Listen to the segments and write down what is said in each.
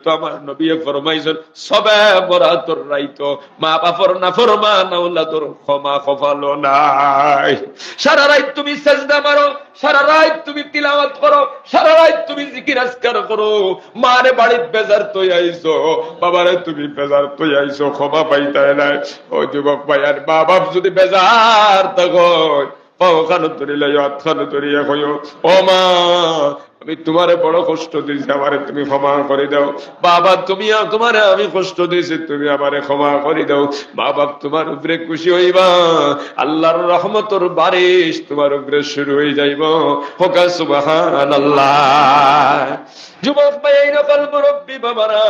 তো আমার নবী ফরমাইছেন সবে বরাতর রাইতো মা বাপর না ফরমান আওলাদর ক্ষমা খফালো নাই। সারা রাত তুমি সাজদা মারো, সারা রাত তুমি তিলাওয়াত করো, সারা রাত তুমি জিকির আজকার করো, মারে বাড়ির বেজার তুই আইছো, বাবারে তুমি বেজার তুই আইছো, ক্ষমা পাইতাই নাই। ও যুবক ভাই, আর মা বাপ যদি বেজার তখন পাওখানো তরিলে হাতখানো তরিয়া কইও, ও মা আমি তোমারে বড় কষ্ট দিয়েছি, আমারে তুমি ক্ষমা করে দাও। বাবা তুমি তোমারে আমি কষ্ট দিয়েছি, তুমি আমারে ক্ষমা করে দাও। মা বাপ তোমার উপরে খুশি হইবা, আল্লাহর রহমতের বারিশ তোমার উপরে শুরু হয়ে যাইব। হোকা সুবহানাল্লাহ। যুবক ভাই, এই নকল মুরব্বী বাবারা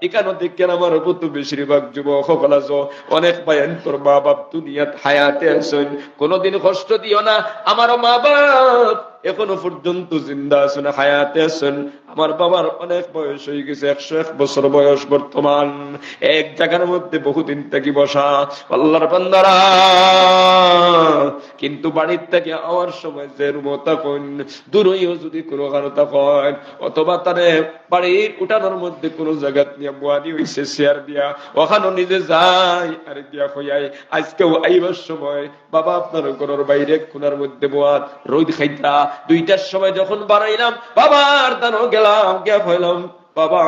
এখানে দেখেন আমার প্রতি বেশিরভাগ যুবক সকল আছো, অনেক বায়ান তোর মা বাপ দুনিয়াত হায়াতে আছেন, কোনদিন কষ্ট দিও না। আমারও মা বাপ এখনো পর্যন্ত জিন্দা আছেন, হায়াতে আছেন। আমার বাবার অনেক বয়স হয়ে গেছে, 101 বছর বয়স বর্তমান। এক জায়গার মধ্যে বহুদিন থেকে বসা আল্লাহর বান্দারা, কিন্তু বাড়ির থেকে আওয়ার সময় যে রুমতা কইন দূরইও যদি কোনো কারণতা কয়, অথবা তারে বাড়ির উঠানোর মধ্যে কোনো জায়গা নিয়ে বুয়ানি হইছে শেয়ার দিয়া ওখানে নিজে যাই আর দিয়া কইয়াই আজকেও আইবার সময় বাবা আপনার ঘরের বাইরে কোনার মধ্যে বোয়ার রোদ খাইতা 2টার সময় যখন বানাইলাম বাবার দানো গেলাম গিয়া হইলাম, বাবা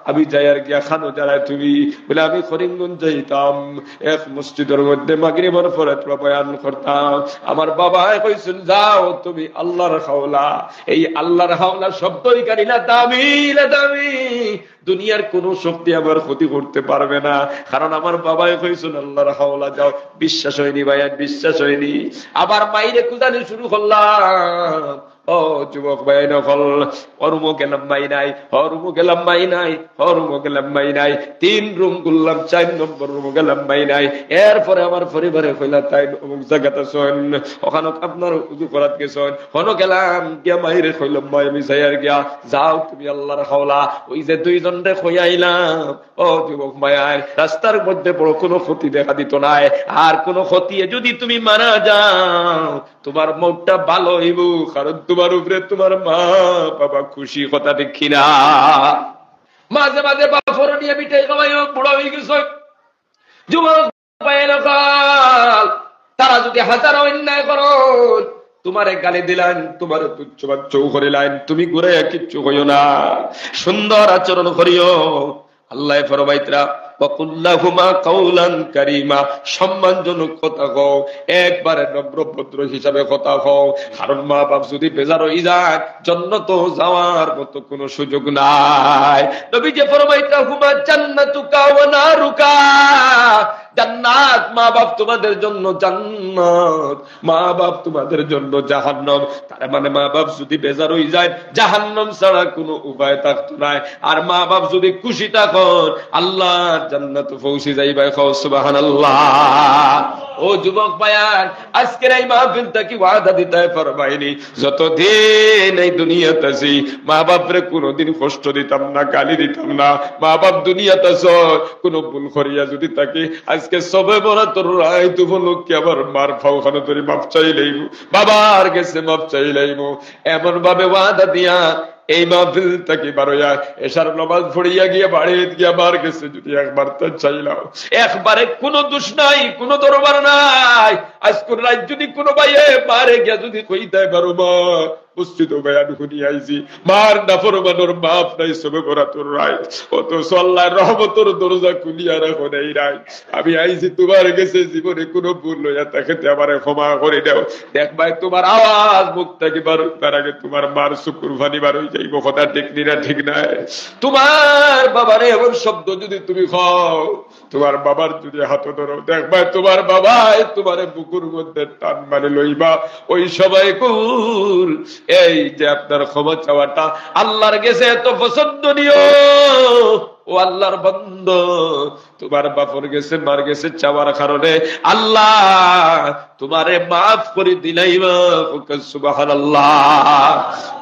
আমি যাই আর গিয়া খানো যারাই তুমি বলে আমি করিমগঞ্জ যাইতাম, এক মসজিদের মধ্যে মাগরিবের পরে বয়ান করতাম। আমার বাবা কইছেন যাও তুমি আল্লাহর হাওলা, এই আল্লাহর হাওলা শব্দই কারি না দামি দামি, দুনিয়ার কোন শক্তি আমার ক্ষতি করতে পারবে না, কারণ আমার বাবাই কইছেন আল্লাহর হাওলা যাও। বিশ্বাস হয়নি ভাইয়া, বিশ্বাস হয়নি। আবার মাইরে কুদানি শুরু করলাম। ও যুবক ভাই নকল, হরমো গেলাম মাই নাই, হরমো গেলাম মাই নাই, হরমো গেলাম মাই নাই, 3 রুম করলাম, 4 নম্বর রুম গেলাম মাই নাই। এরপরে আমার পরিবারে কইলা তাই অমুক জায়গাতে শোন, ওখানে আপনার উজু করাত গেছেন, হনো গেলাম গিয়া মাইরে কইলাম মাই আমি যাই আর গিয়া যাও তুমি আল্লাহর হাওলা। ওই যে 2 জনরে কইয়াইলাম, ও যুবক ভাই রাস্তার মধ্যে বড় কোনো ক্ষতি দেখা দিত নাই, আর কোনো ক্ষতি যদি তুমি মারা যাও তোমার মনটা ভালো হইব, কারণ তোমার উপরে তোমার মা বাবা খুশি, কথা দেখি না। মাঝে মাঝে বাপর নিয়ে মিঠাই খাওয়াই বুড়া হয়ে গেছে যুবক ভাই নকল, তারা যদি হাজার অন্যায় করো তোমারে গালি দিলেন, তোমার তুচ্ছ বাচ্চৌ করিলেন, তুমি ঘুরে কিচ্ছু হইও না, সুন্দর আচরণ করিও। আল্লাহ ফরমাইতরা ওয়াকুল্লাহুমা কাওলান কারীমা, সম্মানজনক কথা কও, একবারে নম্রভদ্র হিসাবে কথা কও, কারণ মা বাপ যদি বেজার হয়ে যায় জান্নাত যাওয়ার মতো কোনো সুযোগ নাই। নবী যে ফরমাইতরা হুমা জান্নাতুকা ওয়া নারুকা, জান্নাত মা বাপ তোমাদের জন্য জান্নাত, মা বাপ তোমাদের জন্য জাহান্নাম। তার মানে মা বাপ যদি বেজার হয়ে যায় জাহান্নাম ছাড়া কোনো উপায় থাকতো না, আর মা বাপ যদি খুশি থাকুন আল্লাহর জান্নাতে পৌঁছে যাইবা। সুবহানাল্লাহ। ও যুবক ভাইয়ান, আজকের এই মাহফিলটা কি ওয়াদা দিতে ফরমাইনি, যতদিন এই দুনিয়াতে আছি মা বাপরে কোনোদিন কষ্ট দিতাম না, গালি দিতাম না। মা বাপ দুনিয়াতে আছো, কোনো ভুল করিয়া যদি তাকে আজকে সবে বরাতর রাত উপলক্ষে আবার মার ফাওখানে তোর মাপ চাইলেইব, বাবার গেছে মাপ চাইলেইব, এমন ভাবে ওয়াদা দিয়া এই মাহফিল থেকে বারোয়া এশার নামাজ পড়িয়া গিয়া বাড়িতে গিয়া মার গেছে যদি একবার তো চাইলাম, একবারে কোনো দোষ নাই, কোনো দরবার নাই। আজকের রাত যদি কোনো ভাইয়ে মারে গিয়া যদি কইতে পারো মা উপস্থিত বয়ান শুনি আইছি, মার নাফরমানোর মাফ নাই, সবে বরাতর রাত, অত আল্লাহর রহমতের দরজা খুলিয়া রাখো নাই রাই, আমি আইছি তোমার গেছে জীবনে কোনো ভুল হইয়া তাকে আমারে ক্ষমা করে দাও। দেখ ভাই তোমার আওয়াজ মুখ থেকে বার তার আগে তোমার মার শুকুর ফানি বার হয়ে যাইব, কথা ঠিক না ঠিক নাই? তোমার বাবার এমন শব্দ যদি তুমি খাও, তোমার বাবার যদি হাত ধরো, দেখ ভাই তোমার বাবাই তোমার বুকুর মধ্যে টান মানে লইবা, ওই সবাই কুল এই যে আপনার ক্ষমা চাওয়াটা আল্লাহর কাছে এত পছন্দনীয়। ও আল্লাহর বান্দা, তোমার বাপর গেছে মার গেছে চাওয়ার কারণে আল্লাহ তোমারে মাফ করে দিলাইবা। সুবহানাল্লাহ।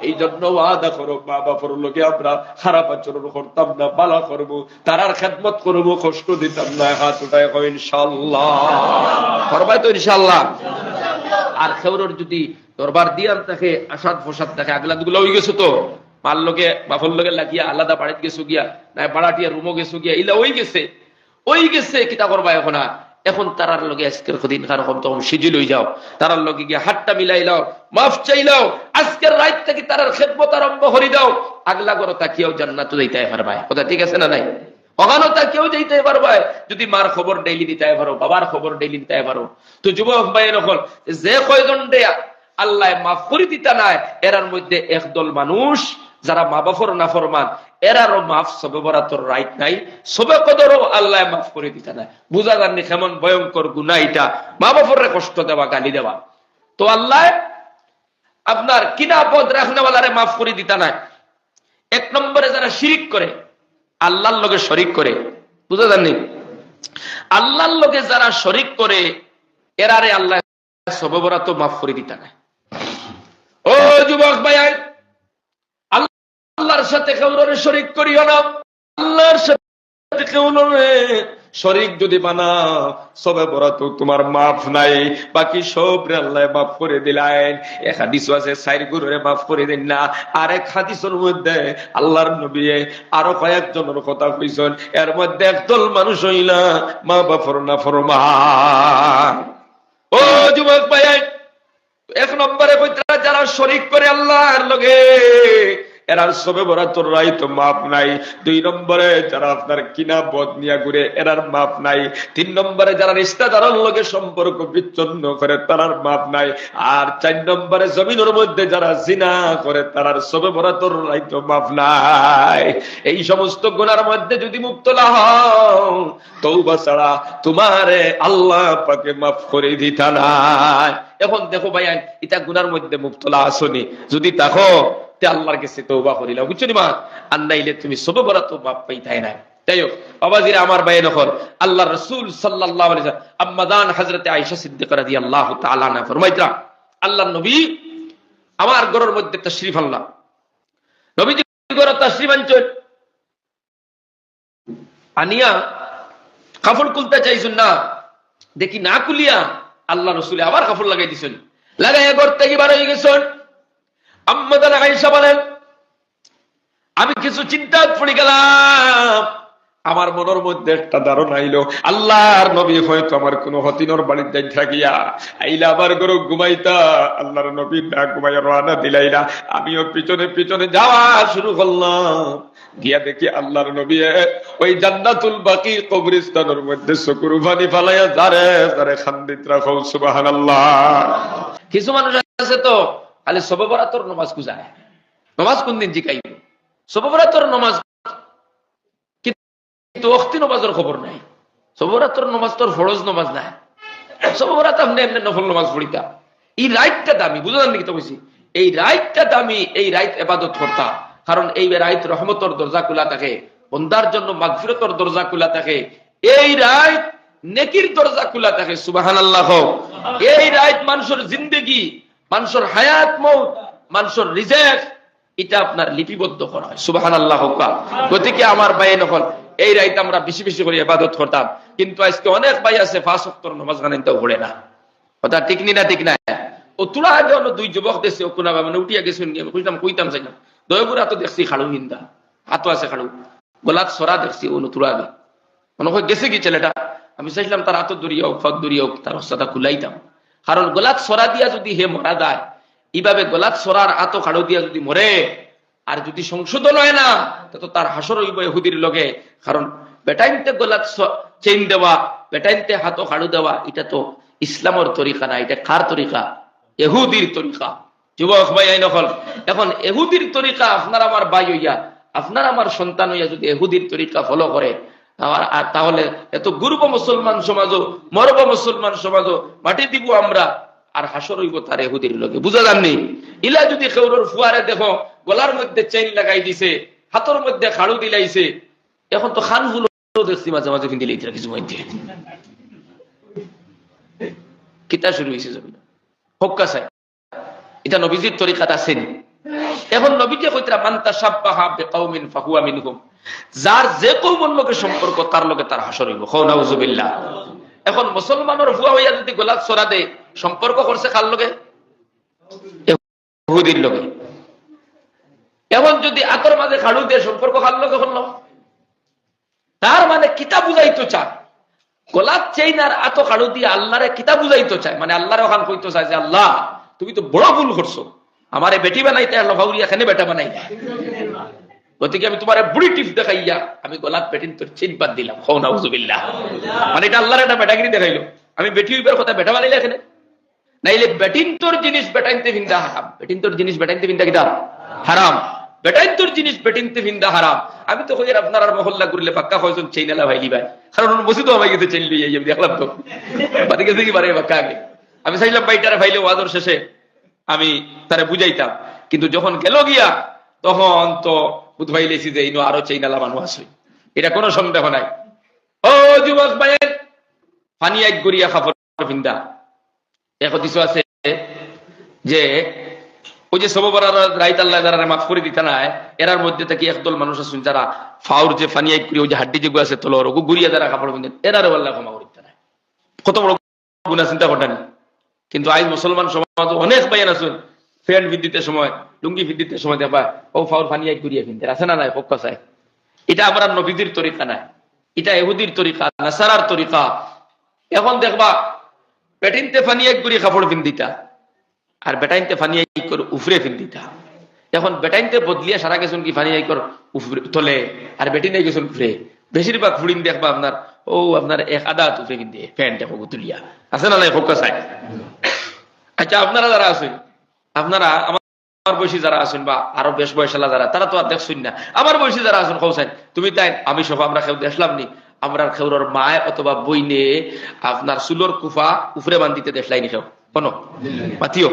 এই জন্য ওয়াদা করো মা বাপর লোকে আমরা খারাপ আচরণ করতাম না, ভালো করবো, তারার খেদমত করবো, কষ্ট দিতাম না। হাত উঠায় কই ইনশাআল্লাহ, করবাই তো ইনশাআল্লাহ। আর খেউরর যদি দরবার দিয়ান থাকে আসাদ ফসাদ থাকে আগলা দুগুলা হয়ে গেছে তো মার লগে বাপর লগে লাগিয়া আলাদা বাড়িতে গেছো গিয়া না বাড়াটিয়া রুমো গেছো গিয়া ইলা ওই গেছে কিতা করবা এখন এখন তারার লগে আজকের দিন কারণ তখন সিজি লই যাও তারার লগে গিয়া হাতটা মিলাই লাও মাফ চাইলাও আজকের রাত থেকে তারার খেদমত আরম্ভ করি দাও আগলা করো তাকিয়াও জান্নাত যাইতে পারবা কথা ঠিক আছে না নাই ওখানেও তাকিয়াও যাইতে পারবা যদি মার খবর ডেইলি দিতে পারো বাবার খবর ডেইলি দিতে পারো তো যুবক ভাই নকল যে কয়জন দেয়া আল্লাহ মাফ করে দিতা নাই এরার মধ্যে একদল মানুষ যারা মা বাপর নাফরমান এরারও মাফ সবে বরাতর রাইট নাই সবে কদরও আল্লাহ মাফ করে দিতা নাই বুঝা যাননি কেমন ভয়ঙ্কর গুনাহ এটা মা বাপরে কষ্ট দেওয়া গালি দেওয়া তো আল্লাহ আপনার কিনা পদ রাখনেওয়ালারে মাফ করে দিতা নাই এক নম্বরে যারা শিরিক করে আল্লাহর লগে শরিক করে বুঝা যাননি আল্লাহর লগে যারা শরিক করে এরারে আল্লাহ সবে বরাত মাফ করে দিতা নাই ও যুবক ভাই আল্লাহর সাথে কাউরে শরীক করিও না আল্লাহর সাথে কাউরে শরীক যদি বানাও সবে বরাত তোমার মাফ নাই বাকি সব আল্লাহ মাফ করে দিলেন এক হাদিস আছে চার গুরুরে মাফ করে দেন না আর এক হাদিসের মধ্যে আল্লাহর নবী আরো কয়েকজনের কথা কইছেন এর মধ্যে একদল মানুষ হইলা মা বাপর নাফরমান ও যুবক ভাই এক নম্বরে কইরা যারা শরীক করে আল্লাহর লগে এরার সবে বরাতর রাত মাপ নাই দুই নম্বরে যারা আপনার কিনা বদ নিয়া ঘুরে এরার মাপ নাই তিন নম্বরে যারা রিশতাদারের লগে সম্পর্ক বিচ্ছিন্ন করে তারার মাপ নাই আর চার নম্বরে জমিনের মধ্যে যারা জিনা করে তারার সবে বরাতর রাত মাপ নাই এই সমস্ত গুনার মধ্যে যদি মুক্তলা হও তওবা ছাড়া তোমারে আল্লাহ পাকে মাফ করে দিতা নাই এখন দেখো ভাইয়ান এটা গুনার মধ্যে মুক্তলা আসনি যদি তাকো আল্লাহর কাছে তওবা করিলা বুঝছো নি মা আর নাইলে তুমি সবে বরাত মাপ পাইতাই না তাই হোক বাবাজিরা আমার ভাই নখর আল্লাহর রাসূল সাল্লাল্লাহু আলাইহি ওয়াসাল্লাম আম্মাদান হযরতে আয়েশা সিদ্দিকা রাদিয়াল্লাহু তাআলা আনহা ফরমাইতা আল্লাহর নবী আমার ঘরের মধ্যে তাশরীফ আনলা নবীজি ঘরে তাশরীফ আনছেন আনিয়া কাফন খুলতে চাইছেন না দেখি না খুলিয়া আল্লাহ রাসূল আবার কাফন লাগাই দিছেন লাগাইয়া ঘর থেকে বার হয়ে গেছেন আম্মাদান আয়েশা বলেন আমি কিছু চিন্তা পড়ে গেলাম আমার মনের মধ্যে একটা ধারণা আইলো আল্লাহর নবী হয়তো আমার কোন হতিনর বাড়িতে থাকিয়া আইলা আবার গরু ঘুমাইতা আল্লাহর নবী না ঘুমাইয়া রানা দিলাইলা আমিও পিছনে পিছনে যাওয়া শুরু করলাম গিয়া দেখি আল্লাহর নবী ওই জান্নাতুল বাকি কবরস্থানের মধ্যে চকুর পানি ফালাইয়া যারে যারে খান্দিত রাখো সুবহানাল্লাহ কিছু মানুষ আছে তো খালি সবে বরাতর নামাজ খুঁজায় নামাজ কোন দিন জিকাইব সবে বরাতর নামাজ কিন্তু ওয়াক্তি নামাজের খবর নাই সবে বরাতর নামাজ তোর ফরজ নামাজ নাই সবে বরাত আপনি এমনি নফল নামাজ পড়িতা এই রাইটটা দামি বুঝলেন নাকি তো কইছি এই রাইটটা দামি এই রাইট ইবাদত করতা কারণ এই রাইট রহমতের দরজা খোলা থাকে বান্দার জন্য মাগফিরাতের দরজা খোলা থাকে এই রাইট নেকির দরজা খোলা থাকে সুবহানাল্লাহ এই রাইট মানুষের জিন্দেগি মানুষের হায়াত মউত মানুষের রিজিক এটা আপনার লিপিবদ্ধ করা হয় সুবহানাল্লাহ গতিকে আমার ভাই নকল এই রাইতে আমরা বেশি বেশি করে ইবাদত করতাম কিন্তু আজকে অনেক ভাই আছে 5 ওয়াক্তের নামাজ গানিতেও পড়ে না কথা ঠিক নি না ঠিক না ও তুলা যেন দুই যুবক দেশে ও কোনা মানে উঠিয়া গেছেন আমি কইতাম চাই না দয়পুরা তো দেখছি খাড়ু হিন্দা হাতও আছে খাড়ু গোলাত সরা দেখছি ও তুলা আগে মনে হয় গেছে কি ছেলেটা আমি চাইছিলাম তার হাত দড়িয়ে হোক ফাঁক দড়িয়ে হোক তার হস্তাটা খুলাইতাম কারণ গোলাত সরা দিয়া যদি হে মরা যায় এইভাবে গোলাত সরার আত খাড়ু দিয়া যদি মরে আর যদি সংশোধন হয় না তো তার হাসর হইব ইহুদির লগে কারণ বেটাইনতে গোলাত চেইন দেওয়া বেটাইনতে হাত খাড়ু দেওয়া এটা তো ইসলামের তরিকা না এটা কার তরিকা ইহুদির তরিকা যুবক ভাই আইন হল এখন ইহুদির তরিকা আপনার আমার ভাই হইয়া আপনার আমার সন্তান হইয়া যদি ইহুদির তরিকা ফলো করে আর তাহলে এত গুরুব মুসলমান সমাজও মরব মুসলমান সমাজও মাটি দিব আমরা আর হাসর হইব তার ইহুদির লগে বুঝা যাননি ইলা যদি কেউর ফুয়ারে দেখো গলার মধ্যে চেইন লাগাই দিছে হাতের মধ্যে খাড়ু দিলাইছে এখন তো খানগুলো দেখছি মাঝে মাঝে কিন্তু দিলেই কিছু মধ্যে কিতা শুরু হয়েছে জমি হক্কা চাই এটা নবীজির তরিকাত আছেন এখন নবীজি কইতরা মান তাশাব্বাহা বিকাউমিন ফাহুয়া মিনহুম যার যে কওমের লগে সম্পর্ক তার লগে তার হাসর হইব খাও নাউযুবিল্লাহ এখন মুসলমানের ফুয়া হইয়া যদি গোলাত ছড়া দেয় সম্পর্ক করছে কার লগে ইহুদির লগে এখন যদি আতর মাঝে খাড়ু দিয়ে সম্পর্ক খাড়লো কখন তার মানে কিতাব বুঝাইতো চায় গোলাপ চেইন আর আতো খাড়ু দিয়ে আল্লাহরে কিতাব বুঝাইতো চায়, মানে আল্লাহরে ওখান কইতো চায় যে আল্লাহ তুমি তো বড় ভুল করছো, আমারে বেটি বানাইতে আর লভাউরি এখানে বেটা বানাই, গতিকে আমি তোমার বুড়ি টিপ দেখাইয়া আমি গোলাপ বেটিন তোর চেইন বাদ দিলাম। খাও নাউজুবিল্লাহ, মানে এটা আল্লাহর একটা বেটাগিরি দেখাইলো। আমি বেটি হইবার কথা বেটা বানাইলে এখানে, নাইলে বেটিন তোর জিনিস বেটাইনতে ভিন্দা হারাম, বেটিন তোর জিনিস বেটাইনতে ভিন্দা কিতাব হারাম, বেটাইন তোর জিনিস বেটিনতে ভিন্দা হারাম। আমি তো কই আপনার আর মহল্লা করলে পাক্কা কয়জন চেইনালা ভাইলি ভাই, কারণ মসজিদও আমার গেছে চেইন লইয়া আমি দেখলাম তো বাড়ি গেছে কি বারে পাক্কা আগে। আমি চাইলাম ভাইটারে ভাইলে ওয়াজর শেষে আমি তারে বুঝাইতাম, কিন্তু যখন গেল গিয়া তখন তো বুঝবাইলেছি যে ইনো আরো চেইনালা মানুষ আছে, এটা কোনো সন্দেহ নাই। ও যুবক ভাইয়ের পানি এক গড়িয়া খাফর ভিন্দা এখন কিছু আছে যে ওই যে সবরার রাইত আল্লাহ যারা মাফ করে দিতে নাই, এরার মধ্যে থেকে একদল মানুষ আছেন যারা ফাউর যে ফানিয়াই করি ওই যে হাড্ডি যেগুলো আছে তোলর ওগু গুড়িয়া যারা কাপড় পিনেন, এরারও আল্লাহ ক্ষমা করে দিতে নাই। কত বড় গুনাহ চিন্তা করতেন। কিন্তু আজ মুসলমান সমাজ অনেক বাইন আছেন ফ্যান্ট ভিত্তিতে সময় লুঙ্গি ভিত্তিতে সময় দেখবা ও ফাউর ফানিয়াই করিয়া কিনতে আছে না নাই পক্কা চাই। এটা আমরা নবীদের তরিকা নাই, এটা ইহুদির তরিকা, নাসারার তরিকা। এখন দেখবা বেটিনতে ফানিয়াই করি কাপড় পিন্দিতা আর বেটাইনতে ফানিয়াই কর উফরে ফিন্দিতা। এখন বেটাইনতে বদলিয়া সারা গেছেন কি ফানিয়াই কর উফরে তলে আর বেটিনাই গেছেন উফরে। বেশিরভাগ ফুড়িন দেখবা আপনার ও আপনার এক আদা উফরে ফিন্দে প্যান্ট দেখো তুলিয়া আছে না নাই ফোকা চাই। আচ্ছা আপনারা যারা আছেন, আপনারা আমার বয়সী যারা আছেন বা আরো বেশ বয়সালা যারা, তারা তো আর দেখছেন না। আমার বয়সী যারা আছেন খোঁজেন তুমি তাই আমি সব আমরা কেউ দেখলাম নি আমরা খেউরর মায় অথবা বইনে আপনার চুলোর কুফা উফরে বান্ধিতে দেখলাইনি কেউ কোনো পাতিও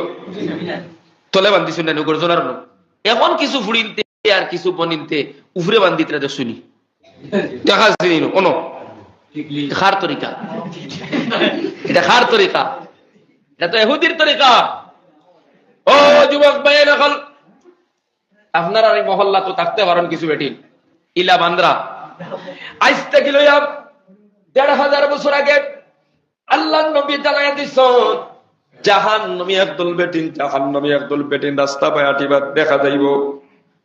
তলে বান্ধিছেন না গর্জনার। এখন কিছু ফুড়িনতে আর কিছু বনিনতে উফরে বান্ধিতে দেখছুনি দেখা যায়নি কোনো খার তরিকা, এটা খার তরিকা, এটা তো ইহুদির তরিকা। ও যুবক ভাই এখন আপনারা এই মহল্লা তো থাকতে পারেন কিছু বেটি ইলা বান্দ্রা আজ থেকে লইয়া ১৫০০ বছর আগে আল্লাহ নবী জানাইয়া দিছেন জাহান্নামী একদল বেটিন, জাহান্নামী একদল বেটিন রাস্তা পায় আটিবার দেখা যাইব।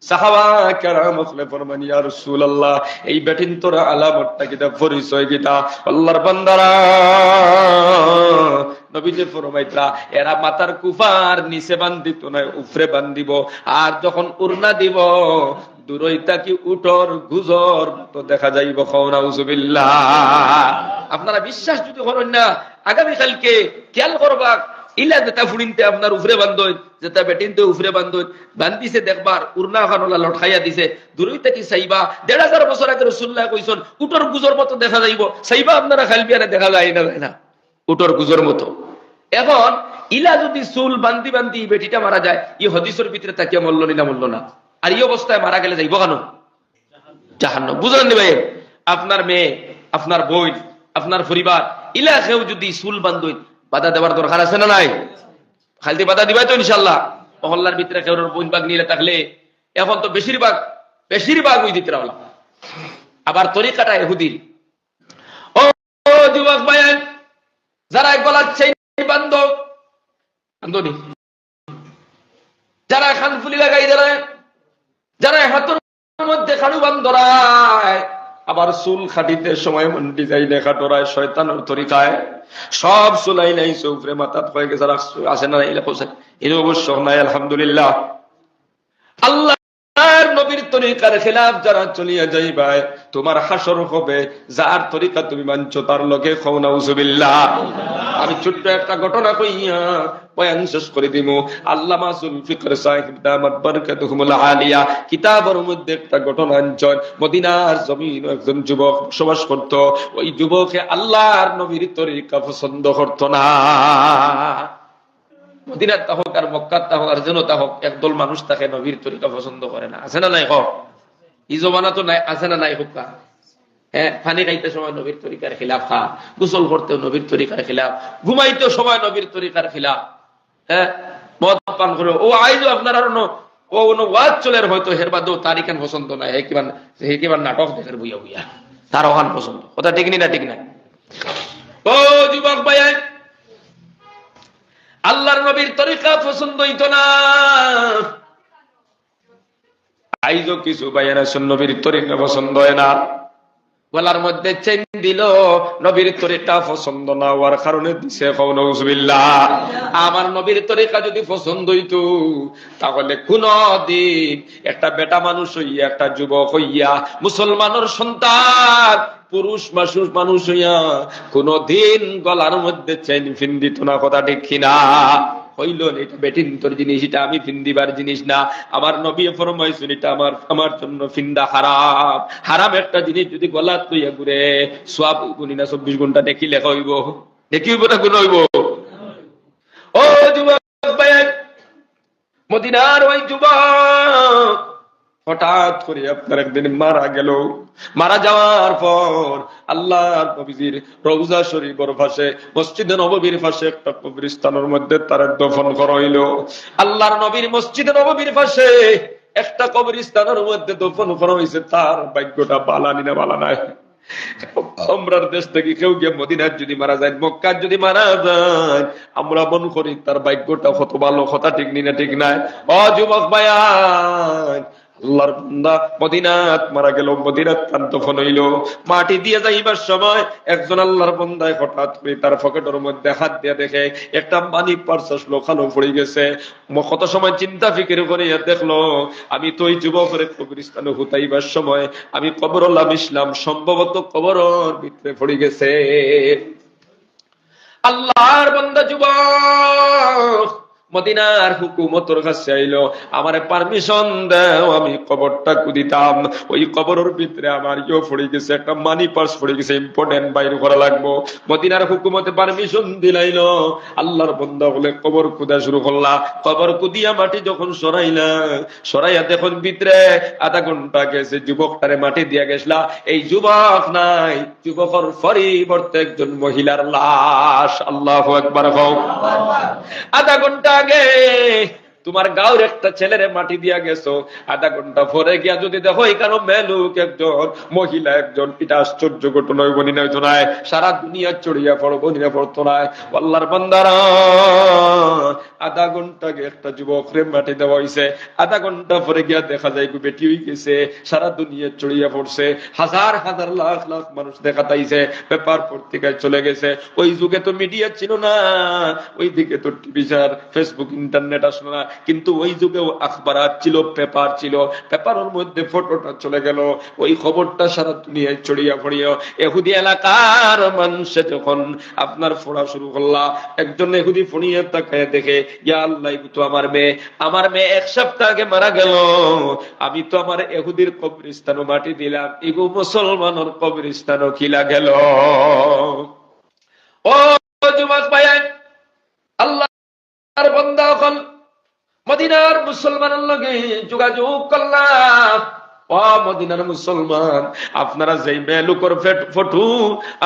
সাহাবা কেরাম ফরমান ইয়া রাসূলুল্লাহ এই বেটিন তোর আলামতটা কিটা, পরিচয় কিটা? আল্লাহর বান্দারা নবীজি ফরমাইতরা এরা মাথার কুফার নিচে বান্ধিত নয় উপরে বান্ধিব, আর যখন উড়না দিব দূরইতা কি উটর গুজর তো দেখা যাইব। নাউজুবিল্লাহ। আপনারা বিশ্বাস যদি করেন না আগামীকালকে খেয়াল করবা ইলা যেটা ফুড়িনতে আপনার উফরে বান্ধই যেটা বেটিনতে উফরে বান্ধই বান্ধিছে দেখবার উড়না খানলা লটকাইয়া দিছে দূরইতা কি চাইবা ১৫০০ বছর আগে রাসূলুল্লাহ কইছেন উটর গুজর মতো দেখা যাইব, চাইবা আপনারা খালবিয়ারে দেখা যায় না, যায় না উটর গুজর মতো। এখন ইলা যদি চুল বান্ধি বান্ধি বেটিটা মারা যায় ই হাদিসের ভিতরে তাকিয়া মরল না মরল না, আর এই অবস্থায় মারা গেলে যাইব কেন? জাহান্নাম। বুঝলেন ভাই? আপনার মেয়ে, আপনার বোন, আপনার পরিবার ইলা কেউ যদি চুল বান্ধই বাধা দেওয়ার দরকার আছে না নাই? খালতে বাধা দিবাই তো ইনশাল্লাহ। মহল্লার ভিতরে কেউ বোন বাগ নিলে থাকলে এখন তো বেশিরভাগ ওই দিতে রাখলাম। আবার তরিকাটা ইহুদির। ও যুবক ভাই যারা গলার চেইন বান্ধব বান্ধনি, যারা খানফুলি লাগাই দেয়, যারা হাতের মধ্যে খাড়ু বান্ধরায়, আবার চুল খাটিতে সময় মন ডিজাইনে খাটরায় শয়তানের তরিকায় সব চুলাই নাই চৌফরে মাথাত হয়ে গেছে আসে না এর অবশ্য নাই। আলহামদুলিল্লাহ আল্লাহর নবীর তরিকার খেলাফ যারা চলিয়া যাইবাই তোমার হাসর হবে যার তরিকা তুমি মানছো তার লগে খাও। নাউজুবিল্লাহ। আমি ছোট্ট একটা ঘটনা কইয়া বয়ান শেষ করে দিব। আল্লামা জুলফিকার সাহেব দামাত বারাকাতুহুমুল আলিয়া কিতাবের মধ্যে একটা ঘটনা আনছেন। মদিনার জমিন একজন যুবক বসবাস করত। ওই যুবকে আল্লাহর নবীর তরিকা পছন্দ করত না। মদিনার তাহক আর মক্কার তাহক আর যেন তাহক একদল মানুষ তাকে নবীর তরিকা পছন্দ করে না, আছে না নাই? হোক এই জমানা তো নাই, আছে না নাই? হোক হ্যাঁ, পানি খাইতে সময় নবীর তরিকার খিলাফ খা, গোসল করতেও নবীর তরিকার খিলাফ, ঘুমাইতেও সময় নবীর তরিকার খিলাফ। হ্যাঁ, মদ পান করে ও আইজও আপনার আর ও ওয়াজ চলে হয়তো হেরবাদ তার ইখান পছন্দ নাই, হে কিমান নাটক দেখের বইয়া বইয়া তার ওখান পছন্দ। কথা ঠিক নি না? ঠিক নাই? ও যুবক ভাই আল্লাহর নবীর তরিকা পছন্দ হইতো না। আইজো কিছু বাইয়ানা নবীর তরিকা পছন্দ হয় না, গলার মধ্যে চেন দিল, নবীর তরিকা পছন্দ না হওয়ার কারণে দিছে নাউজুবিল্লাহ। আমার নবীর তরিকা যদি পছন্দ হইতো তাহলে কোনদিন একটা বেটা মানুষ হইয়া, একটা যুবক হইয়া, মুসলমানের সন্তান পুরুষ মানুষ হইয়া কোনদিন গলার মধ্যে চেন ফিন দিত না। কথা ঠিক কিনা? হইল এটা বেটিন তোর জিনিস, এটা আমি ফিন্দিবার জিনিস না। আমার নবী ফরমাইছেন এটা আমার জন্য ফিন্দা হারাম। হারাম একটা জিনিস যদি গলাত লইয়া ঘুরে, সওয়াব গুনি না 24 ঘন্টা দেখি লেখা হইব, দেখি হইব না গুণ হইব? ও যুবক ভাই, মদিনার ওই যুবক হঠাৎ করে আপনার একদিন মারা গেল। মারা যাওয়ার পর আল্লাহর নবীর রওজা শরীফের পাশে, মসজিদে নববীর পাশে একটা কবরস্থানের মধ্যে তার দফন করা হইল। আল্লাহর নবীর মসজিদে নববীর পাশে একটা কবরস্থানের মধ্যে দফন করা হয়েছে। তার ভাগ্যটা বালানি না বালা নাই? আমরার দেশ থেকে কেউ গিয়ে মদিনার যদি মারা যায়, মক্কার যদি মারা যায়, আমরা মন করি তার ভাগ্যটা কত ভালো। কথা ঠিক না ঠিক নাই? ও যুবক ভাইয়ান, আল্লাহর বান্দা মদিনাত মারা গেল, মদিনাত দফন হইল। মাটি দিয়ে যাইবার সময় একজন আল্লাহর বান্দায় হঠাৎ করে তার পকেটের মধ্যে হাত দিয়ে দেখে একটা মানি পার্স আসলো, খালো পড়ে গেছে। কত সময় চিন্তা ফিকির করে দেখলো, আমি তো ওই যুবকের কবরস্থানে হুতাইবার সময় আমি কবরওয়ালা মিশলাম, সম্ভবত কবরের ভিতরে পড়ে গেছে। আল্লাহর বান্দা যুবক মদিনার হুকুমতের কাছে আইলো, আমারে পারমিশন দাও আমি কবরটা কুদিতাম। ওই কবরের ভিতরে আমার পড়ে গেছে, একটা মানি পার্স পড়ে গেছে, ইম্পর্টেন্ট বাইর করা লাগবো। মদিনার হুকুমতে পারমিশন দিলাইলো। আল্লাহর বান্দা বলে কবর কুদা শুরু করলা। কবর কুদিয়া মাটি যখন সরাইয়া দেখুন ভিতরে আধা ঘন্টা গেছে, যুবকটারে মাটি দিয়া গেছলা। এই যুবক নাই, যুবকের পরিবর্তে একজন মহিলার লাশ। আল্লাহু আকবার। আধা ঘন্টা আগে তোমার গাঁর একটা ছেলের মাটি দিয়া গেছো, আধা ঘন্টা পরে গিয়া যদি দেখো এখানে মেলুক একজন, মহিলা একজন, এটা আশ্চর্য ঘটনা বনি না জনায়। সারা দুনিয়া চড়িয়া পড়ো বনি না পড়তো না। আল্লাহর বান্দারা, আধা ঘন্টা আগে একটা যুবকরে মাটি দেওয়া হয়েছে, আধা ঘন্টা পরে গিয়া দেখা যায় বেটি হয়ে গেছে, সারা দুনিয়া চড়িয়া পড়ছে, হাজার হাজার লাখ লাখ মানুষ দেখা তাইছে, পেপার পত্রিকায় চলে গেছে। ওই যুগে তো মিডিয়া ছিল না, ওই দিকে তো টিভি, ফেসবুক, ইন্টারনেট আসলো না, কিন্তু ওই যুগেও আখবারাত ছিল, পেপার ছিল। পেপারের মধ্যে ফটোটা চলে গেল, ওই খবরটা সারা দুনিয়ায় ছড়িয়া পড়িয়া ইহুদি এলাকার মানুষে যখন আপনার পড়া শুরু করলা, একজন ইহুদি ফোনিয়ে তাকায় দেখে, ইয়া আল্লাহ, তো আমার মেয়ে 1 সপ্তাহ আগে মারা গেল, আমি তো আমার ইহুদির কবরস্থানও মাটি দিলাম, এগো মুসলমানের কবরস্থানও খিলা গেল। ও যুবক ভাই, আল্লাহর বান্দা হল মদিনার মুসলমানের লগে যোগাযোগ করলাম। ও মদিনার মুসলমান, আপনারা যে মেলুকর ফটো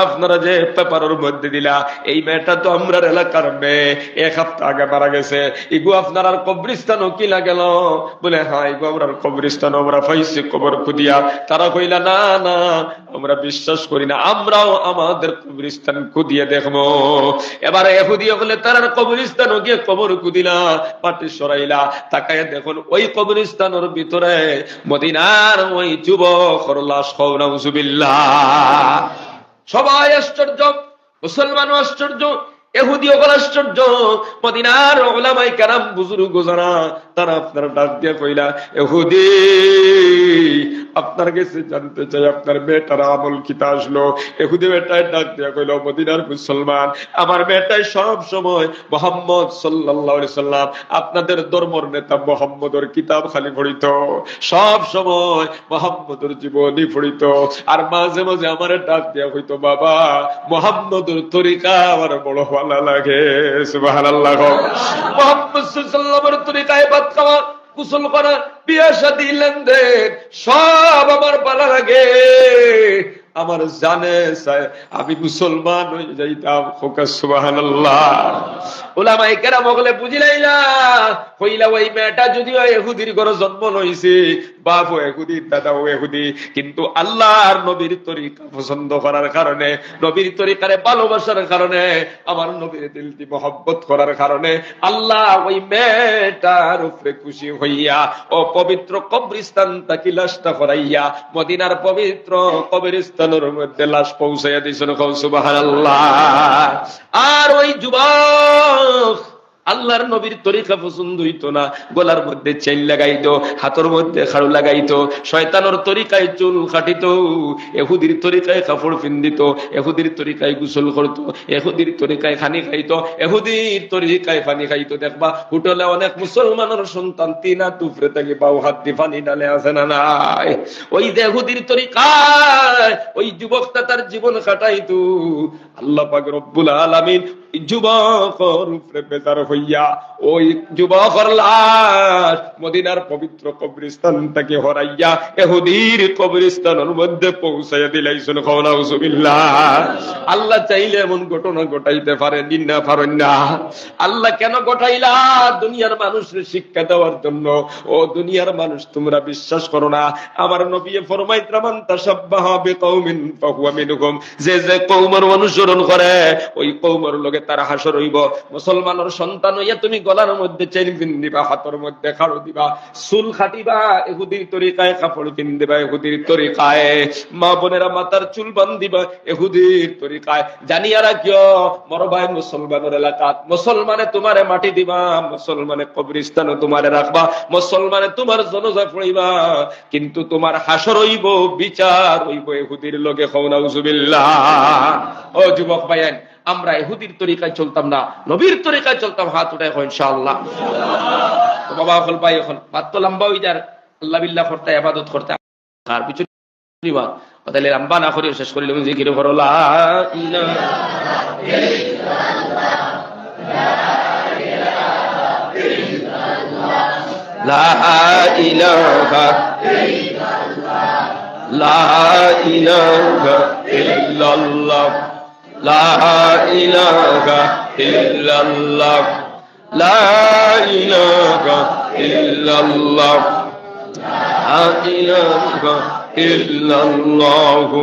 আপনারা যে পেপারের মধ্যে দিলা, এই মেয়েটা তো আমরা এলাকার মেয়ে, 1 সপ্তাহ আগে মারা গেছে, ইগো আপনার আর কবরস্থানও কিলা গেল? বলে হ্যাঁ, ইগো আমরা কবরস্থান আমরা পাইছি কবর খুদিয়া। তারা কইলা না না, আমরা বিশ্বাস করি না, আমরাও আমাদের কবরস্থান খুদিয়ে দেখবো। এবারে ইহুদি হলে তার কবরস্থানও গিয়ে কবর খুদিলা, মাটি সরাইলা, তাকায় দেখুন ওই কবরস্থানের ভিতরে মদিনার ওই যুবকের লাশ। নাউজুবিল্লাহ। সবাই আশ্চর্য, মুসলমানও আশ্চর্য, ইহুদিও আশ্চর্য। মদিনার উলামায়ে কেরাম, বুজুর্গ যারা, তারা আপনার ডাক দিয়ে কইলা, ইহুদি আপনার কাছে জানতে চাই আপনার মেয়েটার আমল কিতা আসলো। ইহুদি মেয়েটাই ডাক দিয়ে কইল, মদিনার মুসলমান, আমার মেয়েটাই সব সময় মুহাম্মদ সাল্লাল্লাহু আলাইহি সাল্লাম, আপনাদের ধর্মের নেতা মুহাম্মদের কিতাব খালি পড়িত, সব সময় মুহাম্মদের জীবনী পড়িত, আর মাঝে মাঝে আমারে ডাক দিয়া কইতো, বাবা মুহাম্মদের তরিকা আমার বড় ভালো লাগে। সুবহানাল্লাহ। মুহাম্মদ সাল্লাল্লাহু আলাইহি তরিকায় ভাত খাওয়া, গোসল করা, বিয়া শাদী, লেনদেন সব আমার ভালো লাগে। আমার জানে চাই আমি মুসলমান হয়ে যাইতাম। সুবহানাল্লাহ। উলামায়ে কেরাম বলে বুঝিলাইলা, কইলা ওই মেয়েটা যদিও ইহুদির ঘরে জন্ম লইছে, বাপও ইহুদি, দাদাও ইহুদি, কিন্তু আল্লাহর নবীর তরিকা পছন্দ করার কারণে, নবীর তরিকারে ভালোবাসার কারণে, আমার নবীর দিলটি মহব্বত করার কারণে আল্লাহ ওই মেয়েটার উপরে খুশি হইয়া ও পবিত্র কবরস্থান তাকে লাশটা করাইয়া মদিনার পবিত্র কবরস্থানের মধ্যে লাশ পৌঁছাইয়া দিয়েছেন। সুবহানাল্লাহ। আর ওই যুবক আল্লাহর নবীর তরিকা পছন্দ হইতো না, গলার মধ্যে চেইন লাগাইতো, হাতের মধ্যে খাড়ু লাগাইতো, শয়তানের তরিকায় চুল কাটিত, ইহুদির তরিকায় কাপড় পিন্দিত, ইহুদির তরিকায় গোসল করত, ইহুদির তরিকায় খানি খাইতো, ইহুদির তরিকায় পানি খাইতো। দেখবা হোটেলে অনেক মুসলমানের সন্তান তিনা তুফরে থেকে বাউ হাত দিয়ে পানি ডালে আছে না নাই? ওই ইহুদির তরিকায় ওই যুবকটা তার জীবন কাটাইতো। আল্লাহ পাক রব্বুল আলামিন যুবকের উপরে বেজার হইয়া ওই যুবকের লাশ মদিনার পবিত্র কবরস্থান থেকে হরাইয়া ইহুদির কবরস্থানের মধ্যে পৌঁছাইয়া দিলাইছেন। নাউজুবিল্লাহ। আল্লাহ চাইলে এমন ঘটনা ঘটাইতে পারেন না পারেন না? আল্লাহ কেন ঘটাইলা? দুনিয়ার মানুষের শিক্ষা দেওয়ার জন্য। ও দুনিয়ার মানুষ, তোমরা বিশ্বাস করো না, আমার নবী ফরমাইতরা মান তাশাব্বাহা বিকওমিন ফাহুয়া মিনহুম, যে যে কওমের অনুসরণ করে ওই কওমের লগে তার হাসর হইব। মুসলমানের সন্তান হইয়া তুমি গলার মধ্যে চেইন পিন্দিবা, হাতের মধ্যে খাড়ু দিবা, চুল খাটিবা, ইহুদির তরিকায় কাপড় পিন্দিবা, ইহুদির তরিকায় মা বোনেরা মাথার চুল বান্ধিবা, ইহুদির তরিকায়। জানিয়া রাখিও মরবাই মুসলমানের এলাকাত, মুসলমানে তোমারে মাটি দিবা, মুসলমানে কবরস্থানে তোমারে রাখবা, মুসলমানে তোমার জনাজা পড়িবা, কিন্তু তোমার হাসর হইব, বিচার হইব ইহুদির লগে। নাউজুবিল্লাহ। ও যুবক ভাইয়েন, আমরা ইহুদির তরিকায় চলতাম না, নবীর তরিকায় চলতাম। হাত উঠায় ইনশাআল্লাহ। তো বাবা হল ভাই, এখন বাদ তো লম্বা হয়ে যার, আল্লাহ বিল্লাহ করতে, ইবাদত করতে, আর পিছু নিবা তাহলে লম্বা না করে শেষ করিলাম জিকির করো লা ইলাহা ইল্লাল্লাহ, লা ইলাহা ইল্লাল্লাহ, লা ইলাহা ইল্লাল্লাহ, লা ইলাহা ইল্লাল্লাহ, লা ইলাহা ইল্লাল্লাহ, লা ইলাহা ইল্লাল্লাহু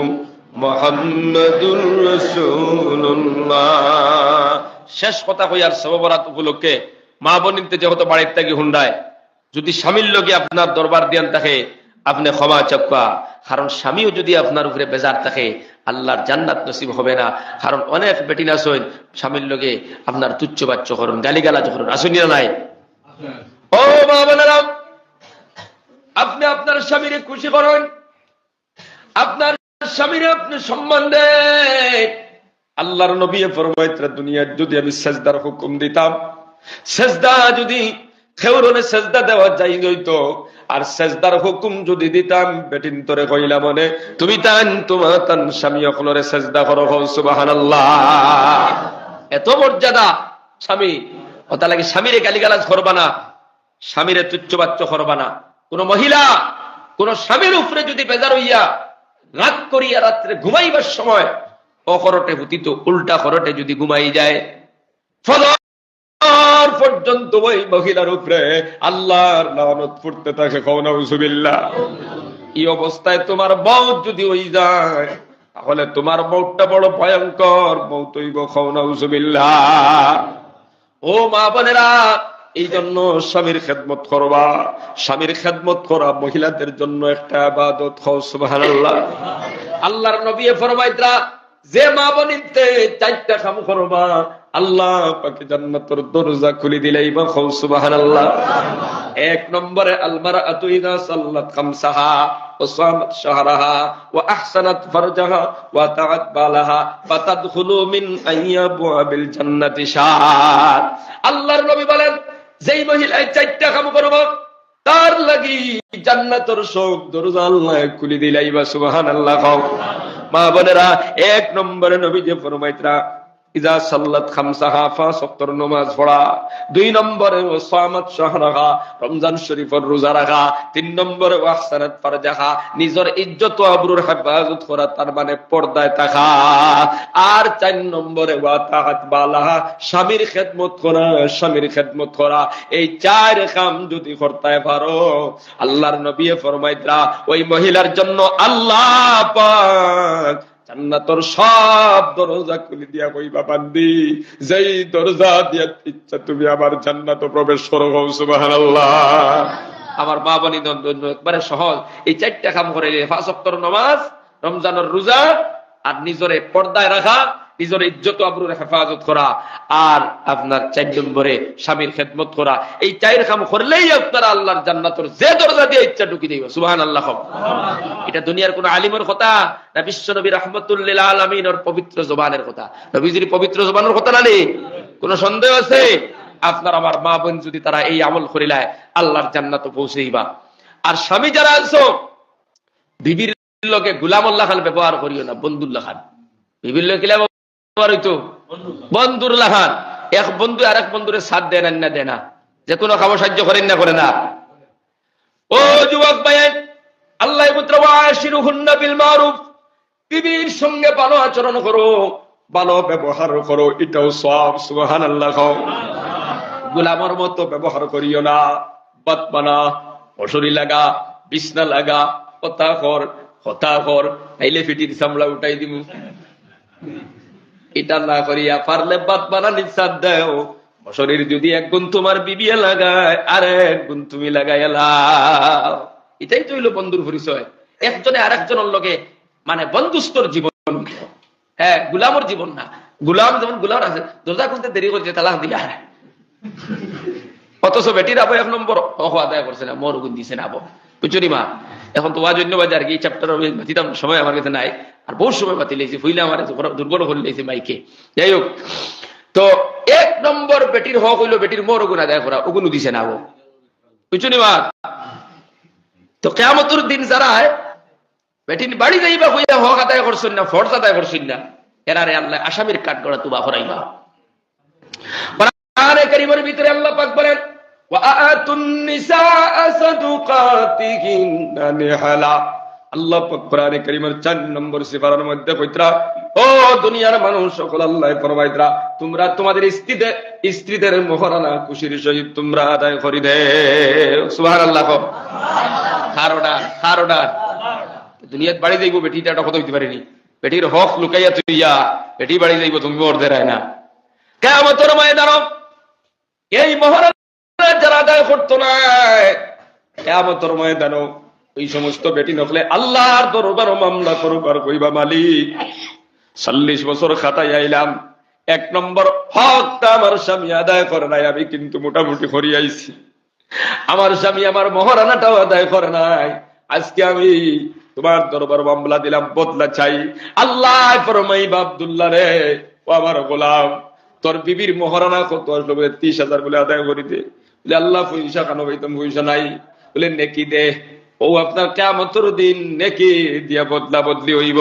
মুহাম্মাদুর রাসূলুল্লাহ। শেষ কথা কইয়ার সববরাত উপলক্ষে মা বোনিতে যেহেতু বাড়ির থেকে হুন্ডায়, যদি স্বামীর লগে আপনার দরবার দিয়ান থাকে আপনি ক্ষমা চাপা, কারণ স্বামীও যদি আপনার উপরে বেজার থাকে আল্লাহর জান্নাত নসিব হবে না। কারণ অনেক বেটিন আছেন স্বামীর লগে আপনার তুচ্ছ বাচ্চ করুন, গালিগালাজ করুন, আসুন নাই? ও মা বোনেরা, আপনি আপনার স্বামীরে খুশি করেন, আপনার স্বামীরে আপনি সম্মান দেন। আল্লাহর নবী ফরমাইতরা দুনিয়ার যদি আমি সেজদার হুকুম দিতাম, সেজদা যদি খেউরনে সেজদা দেওয়া যাই হইতো, আর সেজদার হুকুম যদি দিতাম, বেটিন তোরে কইলা মনে তুমি তান তোমার তান স্বামী অকলরে সেজদা করো। সুবহানাল্লাহ। এত মর্যাদা স্বামী, ওটা লাগে স্বামীরে গালিগালাজ করবা না, স্বামীরে তুচ্ছ বাচ্চ করবা না। কোন মহিলা কোন স্বামীর উপরে যদি বেজার হইয়া রাত করিয়া রাত্রে ঘুমাইবার সময় অকরটে হুতিত উল্টা করটে যদি ঘুমাই যায়, ফজর পর্যন্ত ওই মহিলার উপরে আল্লাহর লানত পড়তে থাকে। নাউজুবিল্লাহ। এই অবস্থায় তোমার মওত যদি হই যায়, তাহলে তোমার মওতটা বড় ভয়ঙ্কর মওত হইব। নাউজুবিল্লাহ। ও মা বোনেরা, এই জন্য স্বামীর খেদমত করবা। স্বামীর খেদমত করা মহিলাদের জন্য একটা ইবাদত। সুবহানাল্লাহ। আল্লাহর নবী ফরমাইতরা যে মা বোনিতে চারটা কাম করবা, আল্লাহ পাকে জান্নাতের দরজা খুলে দিলাইবা। সুবহানাল্লাহ। এক নম্বরে আল মারআতু ইযা সাল্লাত খামসাহা ওয়া সামাত শাহরাহা ওয়া আহসানাত ফারজাহা ওয়া তাআত বালাহা ফাতাদখুলু মিন আইয়াবিল জান্নাতি শার। আল্লাহর নবী বলেন, যেই মহিলা চারটা কাম করবে তার লাগি জান্নাতের সব দরজা আল্লাহ খুলে দিলাইবা। সুবহানাল্লাহ। মা বোনেরা, এক নম্বরে নবী যে ফরমাইতরা ইজা সাল্লাত খামসাহা, 5 ওয়াক্তের নামাজ পড়া। 2 নম্বরে ওয়াসামাত শাহরাহা, রমজান শরীফের রোজা রাখা। 3 নম্বরে ওয়াহসানাত ফারজাহা, নিজের ইজ্জত ও আবরুর হেফাজত করা, তার মানে পর্দায় থাকা। আর 4 নম্বরে ওয়াতাআত বালাহা, স্বামীর খেদমত করা, স্বামীর খেদমত করা। এই 4 কাম যদি করতে পারো, আল্লাহর নবী ফরমাইতরা ওই মহিলার জন্য আল্লাহ পাক জান্নাতের সব দরজা খুলে দিয়া কইবা, বান্দি যেই দরজা দিয়া ইচ্ছা তুমি আমার জান্নাতে প্রবেশ করো। সুবহানাল্লাহ। আমার মা বনি জন্য একবারে সহজ। এই 4টা কাম করে, 5 ওয়াক্তের নামাজ, রমজানের রোজা, আর নিজরে পর্দায় রাখা, নিজের ইজ্জত আবরুর হেফাজত করা, আর আপনার 4 নম্বরে স্বামীর খেদমত করা। এই 4 কাম করলেই আপনারা আল্লাহর জান্নাতের যে দরজা দিয়ে ইচ্ছা ঢুকি দিবে। সুবহানাল্লাহ। এটা দুনিয়ার কোন আলিমের কথা না, বিশ্ব নবী রাহমাতুল লিল আলামিনের পবিত্র জবানের কথা, নবীজির পবিত্র জবানের কথা না। কোন সন্দেহ আছে? আপনার আমার মা বোন যদি তারা এই আমল করিলায় আল্লাহর জান্নাতে পৌঁছেইবা। আর স্বামী যারা আছো, বিবির লগে গোলামুল্লাহ খান ব্যবহার করিও না, বন্ধুল্লাহ খান। বিবির লগে কিলা ব্যবহার হইতো? বন্ধুল্লাহ খান। এক বন্ধু আরেক বন্ধুরে সাথ দেন না, দেনা যে কোনো কাম সাহায্য করেন না, করে না। ও যুবক ভাই, আল্লাহ ওয়াশিরুহুন্না বিল মারুফ, বিবির সঙ্গে ভালো আচরণ করো, ভালো ব্যবহার করো, এটাও সওয়াব। সুবহানাল্লাহ। গোলামের মতো ব্যবহার করিও না, বাত বানা, অশরী লাগা, বিছনা লাগা, কথা কর, আইলে ফিটির সামলা উঠাই দিমু, এটা না করিয়া পারলে বাত বানা নিঃসাদ দেও। অশরীর যদি 1 গুণ তোমার বিবিয়া লাগায়, আর 1 গুণ তুমি লাগাইলা। এটাই তো হইলো বন্ধুর পরিচয়। একজনে আরেকজনের লগে মানে বন্ধুস্তর জীবন, হ্যাঁ, গুলামর জীবন না। গুলাম যেমন গুলাম আছে, দরজা খুলতে দেরি করছে, তালাক দিয়া, অথচ বেটির আবো 1 নম্বর আদায় করছে না, মোর গুণ দিছে না আবো। বুঝলি মা? এখন তো ওয়াজ অন্যবাদ আর কি, এই চ্যাপ্টার আমি বাতিতাম, সময় আমার কাছে নাই, আর বহু সময় বাতি লেগেছি, ফুইলে আমার দুর্বল হল লেগেছে মাইকে। যাই হোক, তো 1 নম্বর বেটির হক হইলো বেটির মোর গুণ আদায় করা, ওগুলো দিছে না আবো। বুঝলি মা? তো কিয়ামতের দিন যারা বেটির বাড়ি যাইবা হইয়া হক আদায় করছেন না, ফরজ আদায় করছেন না, এরারে আল্লাহ আসামির কাঠ গড়া তুবা হরাইবা। কোরআনে কারীমের ভিতরে আল্লাহ পাক বলেন, ওয়াআতুন নিসা সাদুকাতিহিন্না নিহালা। আল্লাহ পাক কোরআনে কারীমের 4 নম্বর সিফারের মধ্যে কইতরা, ও দুনিয়ার মানুষ সকল, আল্লাহ ফরমাইতরা, তোমরা তোমাদের স্ত্রীদের মোহরানা খুশির সহিত তোমরা আদায় করি দেও। সুবহানাল্লাহ। খারোডা দুনিয়াত বাড়ি যাইব, বেটিটা এটা কথা হইতে পারেনি, বেটির হক লুকাইয়া তুইয়া বেটি বাড়ি যাইব, তুমি ওর দেরাই না। কিয়ামতের ময়দানে এই মহারাজ যারা আদায় করতো না, কিয়ামতের ময়দানে ওই সমস্ত বেটি নকলে আল্লাহর দরবারে মামলা করবার কইবা, মালিক 40 বছর খাতায় আইলাম, 1 নম্বর হকটা আমার স্বামী আদায় করে নাই, আমি কিন্তু মোটামুটি করি আইছি। আমার স্বামী আমার মহারানাটাও আদায় করে নাই, আজকে আমি তোমার দরবার মামলা দিলাম, বদলা চাই। আল্লাহ ফরমাইবা, আব্দুল্লাহ রে, ও আমার গোলাম, তোর বিবির মহারানা কত আসলো? বলে 30,000 বলে আদায় করি দে। বলে আল্লাহ পয়সা কেন পাইতাম? পয়সা নাই। বলে নেকি দে। ও আপনার কিয়ামতের দিন নেকি দিয়া বদলা বদলি হইব।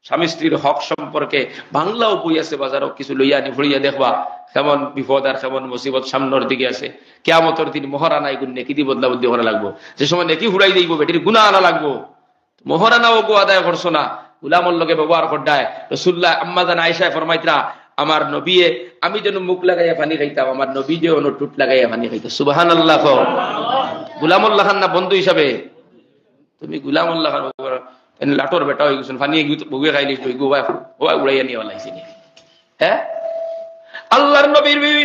স্বামী স্ত্রীর হক সম্পর্কে বাংলাও বই আছে বাজারও, কিছু লইয়া নি ভরিয়া দেখবা কেমন বিপদ আর কেমন মুসিবত সামনের দিকে আছে। কিয়ামতের দিন মহারানা এগুলো নেকি দিয়ে বদলা বদলি করা লাগবো। যে সময় নেকি হুড়াই দিব, বেটির গুনাহ আনা লাগবো। মহারানাও গো আদায় করছো না, গুলামর লগে ব্যবহার করডায়। রাসূলুল্লাহ আম্মা জান আয়েশা ফরমাইতরা, আমার নবীয়ে আমি যেন মুখ লাগাইয়া পানি খাইতাম, আমার নবী যে অন্য টুট লাগাইয়া পানি খাইতাম। সুবহানাল্লাহ। গুলামুল্লাহ খান না বন্ধু হিসাবে? তুমি গুলামুল্লাহ খান লাটোর বেটা হয়ে গেছেন, পানি বুগে খাইলিস, উড়াইয়া নিয়ে লাইছি। হ্যাঁ, আল্লাহর নবীর বিবি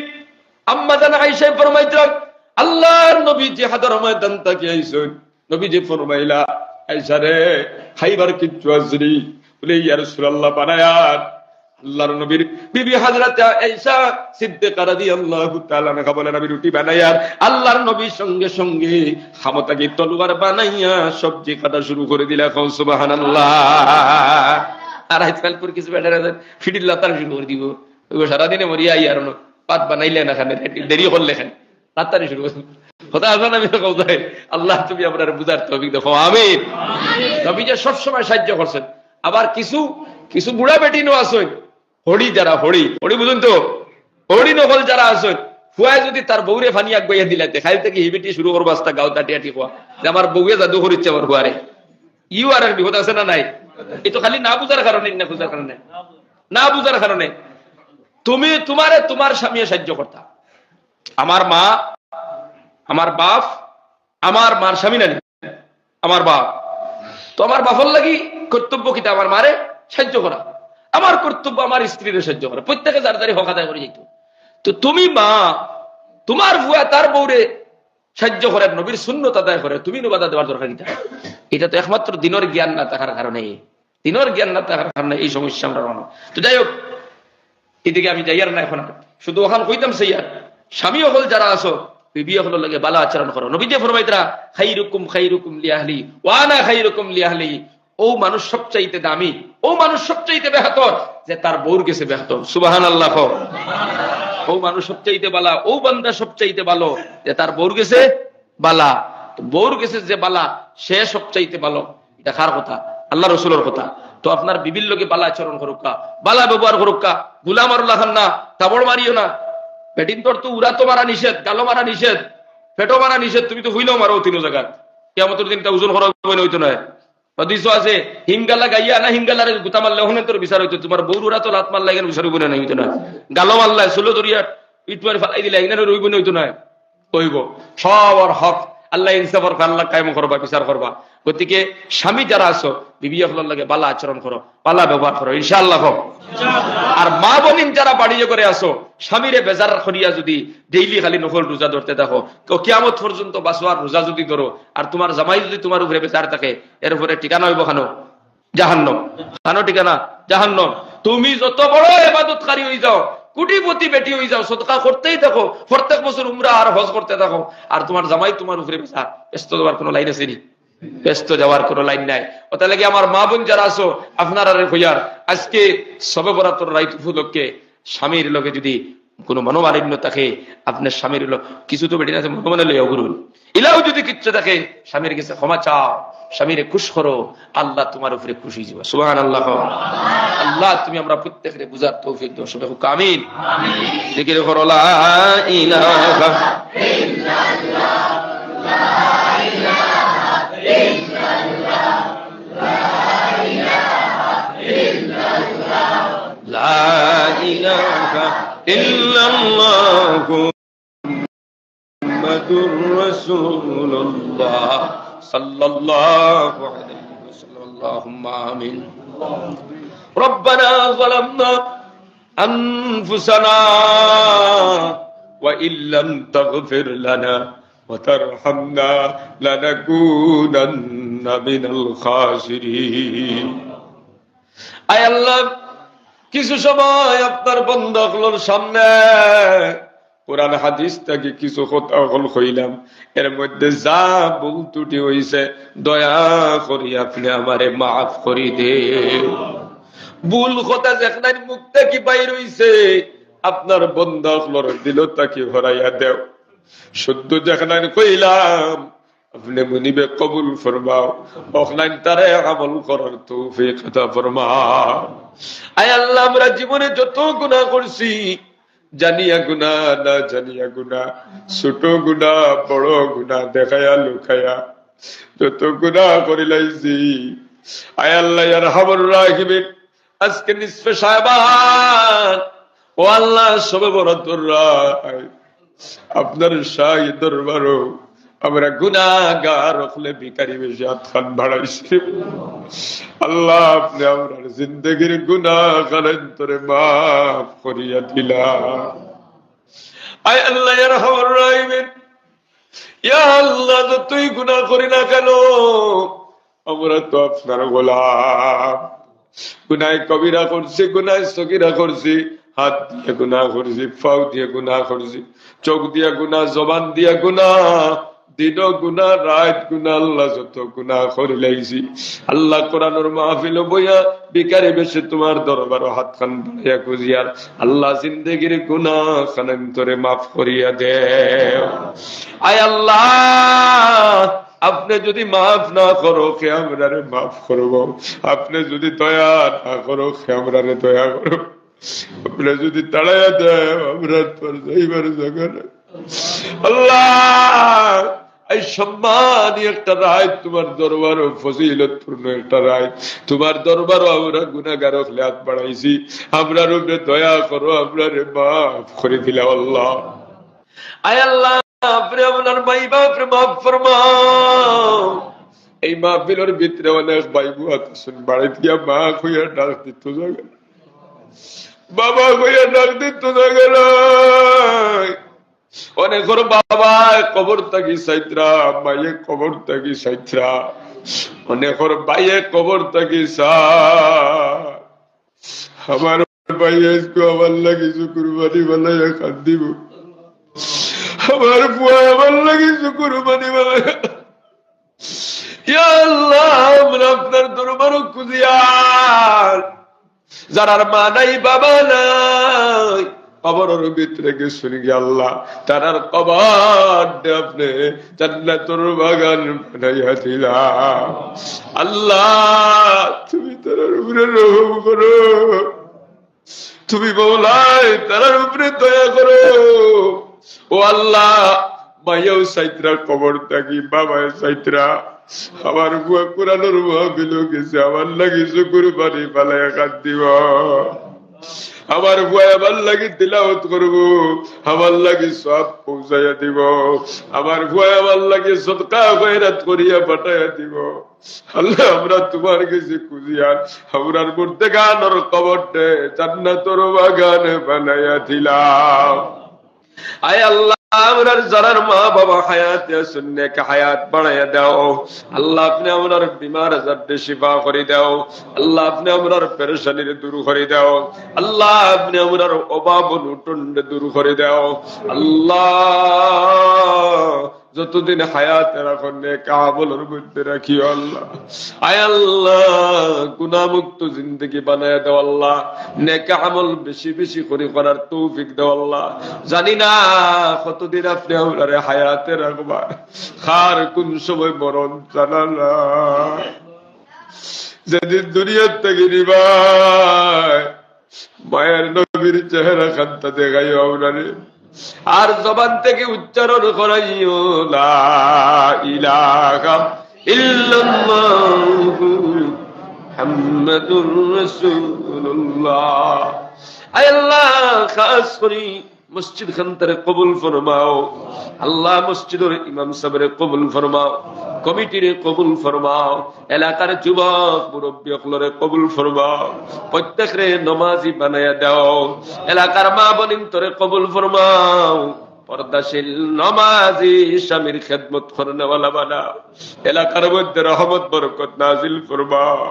আম্মা জান আয়েশা ফরমাইতরা, আল্লাহর নবী জিহাদের ময়দান থেকে আইছেন, নবী যে ফরমাইলা, আয়েশা রে খাইবার কিচ্ছু আসরি? বলে ইয়া রাসূলুল্লাহ বানায়াত। আল্লাহর নবীর বিবি হযরত আয়েশা সিদ্দিকা রাদিয়াল্লাহু তাআলা আনহা বলেন, আমি রুটি বানাইয়ার আল্লাহর নবীর সঙ্গে সঙ্গে খামতাকি তলোয়ার বানাইয়া সবজি কাটা শুরু করে দিলা। সুবহানাল্লাহ। আর আজকালপুর কিছু বেটারা ফিডিল লাতার শুরু করে দিব, সারাদিনে মরিয়া ইয়ার পাত বানাইলে না খানে, দেরি করলে খান লাতারি শুরু করে কথা আসবে। আমি কোথায়? আল্লাহ তুমি আপনার বুঝার তৌফিক দেখো, আমিন। নবী যে সবসময় সাহায্য করছেন। আবার কিছু বুড়া বেটি নো আসেন, হড়ি যারা হড়ি হড়ি বুঝুন তো, হড়ি নকল যারা আছেন, ফুয়ায় যদি তার বউরে ফানি আগাইয়া দিলাইতে খাইল থেকে হিবিটি শুরু করবো আস্তা গাও তাটিয়াটি খোয়া যে আমার বউয়ে জাদু করিচ্ছে আমার ফুয়ারে, ইউ আর বিপদ আছে না নাই? এই তো খালি না বুঝার কারণে, না বুঝার কারণে, না বুঝার কারণে তুমি তোমারে তোমার স্বামী সাহায্য করতা। আমার মা, আমার বাপ, আমার মার স্বামী নানি আমার বাপ, তো আমার বাপর লাগি কর্তব্য কিতা আমার মারে সাহায্য করা, আমার কর্তব্য আমার স্ত্রীর সাহায্য করা, প্রত্যেকে যার যারি হক আদায় করে যেত। তো তুমি মা তোমার ভুয়া তার বউরে সাহায্য করে, নবীর সুন্নত আদায় করে, তুমি নবাদা দেওয়ার দরকার কিতা? এটা তো একমাত্র দিনের জ্ঞান না থাকার কারণে, দিনের জ্ঞান না থাকার কারণে এই সমস্যা আমরা রানো। তো যাই হোক, এদিকে আমি যাইয়ার না এখন, শুধু ওখান কইতাম সেইয়ার স্বামী হল যারা আসো বিয়ে হলো লাগে বালা আচরণ করো। নবী যে ফরমাইতরা খাইরুকুম খাইরুকুম লিআহলি ওয়া আনা খাইরুকুম লিআহলি, ও মানুষ সবচাইতে দামি, ও মানুষ সবচাইতে বেহতর যে তার বউর গেছে বেহতর। সুবহানাল্লাহ। ও মানুষ সবচাইতে বালা, ও বান্দা সবচাইতে ভালো যে তার বউর গেছে বালা। বউর গেছে যে বালা সে সবচাইতে ভালো, এটা কার কথা? আল্লাহ রসুলের কথা। তো আপনার বিবির লোকে বালা আচরণ করুকা, বালা ব্যবহার করুকা, গুলা মারুল্লাহ খান না, তাবড় মারিও না। পেটিন তোর তো উড়া তো মারা নিষেধ, গালো মারা নিষেধ, পেটো মারা নিষেধ, তুমি তো হইলেও মারো তিন জায়গা। কিয়ামতের দিনটা ওজন করা হইতো না। হদিস আছে হিঙ্গালা গাইয়া না হিঙ্গালার গুতা মারলে ওখানে তোর বিচার হইতো, তোমার বউর উড়া তো লাত মারলে এখানে বিচার হইব না, হইতো না। গালো মারলা ষোলো ধরিয়া ইটুয়ার ফালাই দিলে এখানে রইব না, হইতো না। কইব সবার হক আল্লাহ ইনসাফর আল্লাহ কায়েম করবা, বিচার করবা। গতিকে স্বামী যারা আছো বিবি আপনার লাগে বালা আচরণ করো, বালা ব্যবহার করো, ইনশাআল্লাহ। আর মা বোনিন যারা বাড়িয়ে করে আসো স্বামীরে বেজার করিয়া যদি ডেইলি খালি নফল রোজা ধরতে থাকো, তো কিয়ামত পর্যন্ত বাসোয়ার রোজা যদি ধরো, আর তোমার জামাই যদি তোমার উপরে বেজার থাকে, এর উপরে ঠিকানা হইব খানো জাহান্নাম, খানো ঠিকানা জাহান্নাম। তুমি যত বড় ইবাদতকারী হয়ে যাও, কোটিপতি বেটি হয়ে যাও, সদকা করতেই থাকো, প্রত্যেক বছর উমরা আর হজ করতে থাকো, আর তোমার জামাই তোমার উপরে বেজার, ব্যস্ত দেওয়ার কোনো লাইন আছে নি? ব্যস্ত যাওয়ার কোনো লাইন নাই। ওটা লাগে আমার মা বোন যারা আছো আপনারা হইয়ার আজকে সবে বরাতর রাইত উপলক্ষে স্বামীর লোকে যদি কোনো মনোমালিন্য থাকে, আপনার স্বামীর লোক কিছু তো বেটি না মনোমানে লইয়া গুরুন, ইলাও যদি কিচ্ছু থাকে স্বামীর কাছে ক্ষমা চাও, স্বামীরে খুশ করো, আল্লাহ তোমার উপরে খুশি হয়ে যাবে। সুবহানাল্লাহ। আল্লাহ তুমি আমরা প্রত্যেককে বুঝার তৌফিক দাও, সবাই হোক আমিন। জিকির করো লা ইলাহা ইল্লাল্লাহ, লা ইলাহা ইল্লাল্লাহ, লা ইলাহা ইল্লাল্লাহ, মুহাম্মাদুর রাসূলুল্লাহ সাল্লাল্লাহু আলাইহি ওয়াসাল্লাম। আল্লাহুম্মা আমিন। রব্বানা যালামনা আনফুসানা ওয়া ইল্লাম তাগফির লানা ওয়া তারহামনা লানাকুনান্না মিনাল খাসিরিন। আয় আল্লাহ, কিছু সময় আপনার বান্দাগুলোর সামনে কোরআন হাদিস থেকে কিছু কথা কইলাম, এর মধ্যে যা ভুল ত্রুটি হইছে দয়া করি আপনি আমারে মাফ করি দে। ভুল কথা যেখানে মুখ থেকে বাইর হইছে আপনার বান্দাগুলোর দিল তাকে ভরাইয়া দেও। শুদ্ধ যেখানে কইলাম আপনি মনিবে কবুল ফরমাও, ওখানে তারে আমল করার তৌফিক আতা ফরমাও। আয় আল্লাহ, আমরা জীবনে যত গুনাহ করছি, জানিয়া গুনাহ না জানিয়া গুনাহ, ছোট গুনাহ বড় গুনাহ, দেখায়া লুকায়া যত গুনাহ করি লাইছি, আয় আল্লাহ ইয়া আরহামুর রাহিমিন, আজকে নিসফে শাবান, ও আল্লাহ সবে বরাতর রাত, আপনার শাহী দরবারও আমরা গুনাহগার হলে ভিখারি বেশি হাতখান বাড়াইছি। আল্লাহ আপনি আমার জিন্দগির গুনাহ কারান্তরে মাফ করিয়া দিলা। আয় আল্লাহ ইয়া আরহামুর রাহিমিন, ইয়া আল্লাহ যতই গুনাহ করি না কেন আমরা তো আপনার গোলাম। গুনাহ কবিরা করছি, গুনাহ সগীরা করছি, হাত দিয়ে গুনাহ করছি, পাও দিয়ে গুনাহ করছি, চোখ দিয়ে গুনাহ, জবান দিয়ে গুনাহ, দিন গুনাহ, রাত গুনাহ, আল্লাহ যত গুনাহ করে লাইছি। আল্লাহ কোরআনের মাহফিল বইয়া ভিখারি বেশে তোমার দরবার হাত খান বাড়াইয়া খুঁজিয়ার আল্লাহ জিন্দেগির গুনাহ খানান্তরে মাফ করিয়া দেও। আয় আল্লাহ, আপনি যদি মাফ না করো কে আমরারে মাফ করবো, আপনি যদি দয়া না করো কে আমরারে দয়া করো। আপনারা যদি তাড়াইয়া দেয় আমরা পর যাইবার জায়গা না। আল্লাহ এই সম্মানী একটা রায়, তোমার দরবারও ফজিলতপূর্ণ একটা রায়, তোমার দরবারও আমরা গুনাহগার হলে হাত বাড়াইছি, আমরার উপরে দয়া করো, আমরারে মাফ করে দিলাম আল্লাহ। আয় আল্লাহ আপনি আপনার ভাই বাপরে মাফ ফরমাও। এই মাহফিলের ভিতরে অনেক ভাই বুয়া আছেন, বাড়িতে গিয়া মা কইয়া ডাক দিত জায়গা, বাবা কইয়া ডাক দিত জায়গা, অনেকের বাবা কবর থাকি সাইত্রা, মাইয়ে কবর থাকি সাইত্রা, অনেকের ভাইয়ে কবর থাকি সা। আমার ভাইয়ে আমার লাগিছে কুরবানি বানাইয়া খান দিব, আমার বুয়া আমার লাগিছে কুরবানি বানাইয়া। ইয়া আল্লাহ আমরা আপনার দরবার খুঁজিয়ার, যারার মা নাই বাবা নাই কবরের ভিতরে গেছেন গিয়ে আল্লাহ, তারার কবর আপনি জান্নাতুল বাগান বানাইয়া দিলা। আল্লাহ তুমি তারার উপরে রহম করো, তুমি মওলাই তারার উপরে দয়া করো। ও আল্লাহ মায়েও সাইত্রা কবর থাকি, বাবায় সাইত্রা, আমার বুয়া কোরআনের মাহফিল গেছে, আমার লাগিছে কুরবানি পালাইয়া কাট দিব, আমার বুয়া আমার লাগি তিলাওয়াত করব, আমার লাগি সব পৌঁছাইয়া দিব, আমার বুয়া আমার লাগি সদকা খয়রাত করিয়া পাঠাইয়া দিব। আল্লাহ আমরা তোমার কাছে খুঁজিয়ার আমরার মধ্যে গানোর কবরটে জান্নাতুর বাগান বানাইয়া দিলাম। আয় আল্লাহ আমরার যারার মা বাবা হায়াতে আছেন নেক হায়াত বাড়াইয়া দাও। আল্লাহ আপনি আমরার বিমার আজারকে শিফা করে দাও। আল্লাহ আপনি আমরার পেরেশানির দূর করে দাও। আল্লাহ আপনি আমরার অভাব অনটন দূর করে দাও। আল্লাহ যতদিন হায়াতে রাখুন নেক আমলের মধ্যে রাখিও আল্লাহ। আয় আল্লাহ গুনাহমুক্ত জিন্দেগি বানায়া দাও আল্লাহ, নেক আমল বেশি বেশি করে করার তৌফিক দাও আল্লাহ। জানি না কতদিন আপনি আমরারে হায়াতে রাখবা, কার কোন সময় মরণ জানা না। যেদিন দুনিয়ার থেকে নিবাই মায়ের নবীর চেহারা খান্তা দেখাইও আমরারে, আর জবান থেকে উচ্চারণ করাইও লা ইলাহা ইল্লাল্লাহু মুহাম্মাদুর রাসূলুল্লাহ। আয় আল্লাহ খাস করি মসজিদ খানতারে কবুল ফরমাও আল্লাহ, মসজিদের ইমাম সাহেবের কবুল ফরমাও, কমিটির কবুল ফরমাও, এলাকার যুবক মুরব্বী সকলের কবুল ফরমাও, প্রত্যেকরে নমাজি বানায়া দাও, এলাকার মা বোনিন তোরে কবুল ফরমাও, পর্দাশীল নমাজি স্বামীর খেদমত করনেওয়ালা বানাও, এলাকার মধ্যে রহমত বরকত নাজিল ফরমাও